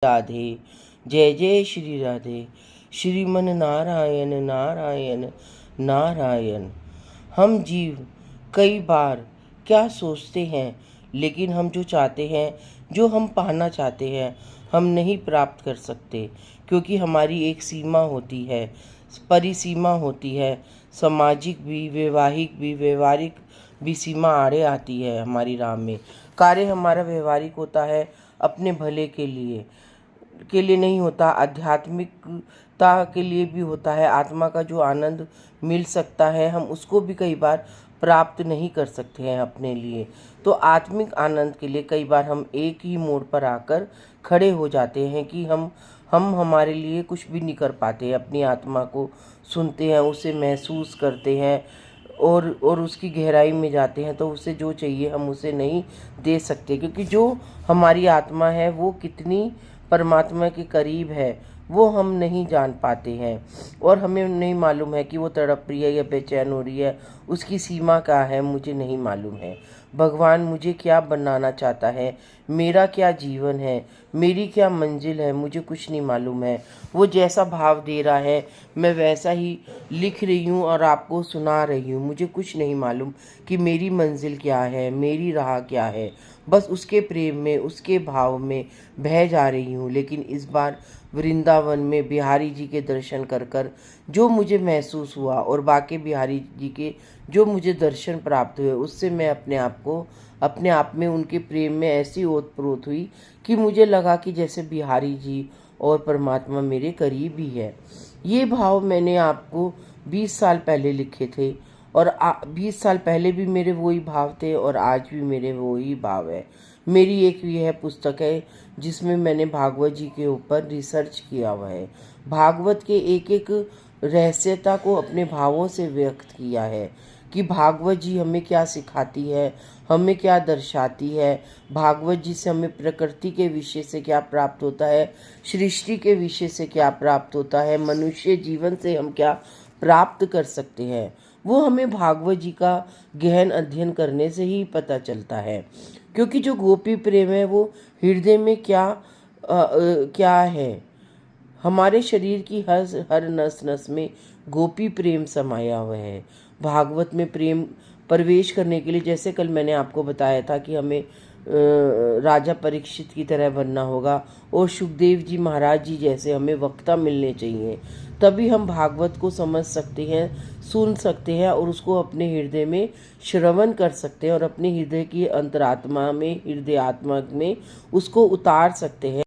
राधे। जय जय श्री राधे। श्रीमन नारायण नारायण नारायण। हम जीव कई बार क्या सोचते हैं, लेकिन हम जो चाहते हैं, जो हम पाना चाहते हैं, हम नहीं प्राप्त कर सकते, क्योंकि हमारी एक सीमा होती है, परिसीमा होती है। सामाजिक भी, वैवाहिक भी, व्यवहारिक भी सीमा आड़े आती है हमारी राह में। कार्य हमारा व्यवहारिक होता है, अपने भले के लिए नहीं होता, आध्यात्मिकता के लिए भी होता है। आत्मा का जो आनंद मिल सकता है, हम उसको भी कई बार प्राप्त नहीं कर सकते हैं अपने लिए। तो आत्मिक आनंद के लिए कई बार हम एक ही मोड़ पर आकर खड़े हो जाते हैं कि हम हमारे लिए कुछ भी नहीं कर पाते। अपनी आत्मा को सुनते हैं, उसे महसूस करते हैं और उसकी गहराई में जाते हैं, तो उसे जो चाहिए हम उसे नहीं दे सकते, क्योंकि जो हमारी आत्मा है वो कितनी परमात्मा के करीब है वो हम नहीं जान पाते हैं। और हमें नहीं मालूम है कि वो तड़प रही है या बेचैन हो रही है, उसकी सीमा क्या है मुझे नहीं मालूम है। भगवान मुझे क्या बनाना चाहता है, मेरा क्या जीवन है, मेरी क्या मंजिल है, मुझे कुछ नहीं मालूम है। वो जैसा भाव दे रहा है मैं वैसा ही लिख रही हूँ और आपको सुना रही हूँ। मुझे कुछ नहीं मालूम कि मेरी मंजिल क्या है, मेरी राह क्या है। बस उसके प्रेम में, उसके भाव में बह जा रही हूँ। लेकिन इस बार वृंदावन में बिहारी जी के दर्शन कर जो मुझे महसूस हुआ, और बाकी बिहारी जी के जो मुझे दर्शन प्राप्त हुए, उससे मैं अपने आप में उनके प्रेम में ऐसी ओतप्रोत हुई कि मुझे लगा कि जैसे बिहारी जी और परमात्मा मेरे करीब ही है। ये भाव मैंने आपको 20 साल पहले लिखे थे, और 20 साल पहले भी मेरे वही भाव थे और आज भी मेरे वही भाव है। मेरी एक यह पुस्तक है जिसमें मैंने भागवत जी के ऊपर रिसर्च किया हुआ है। भागवत के एक एक रहस्यता को अपने भावों से व्यक्त किया है कि भागवत जी हमें क्या सिखाती है, हमें क्या दर्शाती है। भागवत जी से हमें प्रकृति के विषय से क्या प्राप्त होता है, सृष्टि के विषय से क्या प्राप्त होता है, मनुष्य जीवन से हम क्या प्राप्त कर सकते हैं, वो हमें भागवत जी का गहन अध्ययन करने से ही पता चलता है। क्योंकि जो गोपी प्रेम है वो हृदय में क्या है, हमारे शरीर की हर नस नस में गोपी प्रेम समाया हुआ है। भागवत में प्रेम प्रवेश करने के लिए, जैसे कल मैंने आपको बताया था कि हमें राजा परीक्षित की तरह बनना होगा और सुखदेव जी महाराज जी जैसे हमें वक्ता मिलने चाहिए, तभी हम भागवत को समझ सकते हैं, सुन सकते हैं और उसको अपने हृदय में श्रवण कर सकते हैं और अपने हृदय की अंतरात्मा में, हृदय आत्मा में उसको उतार सकते हैं।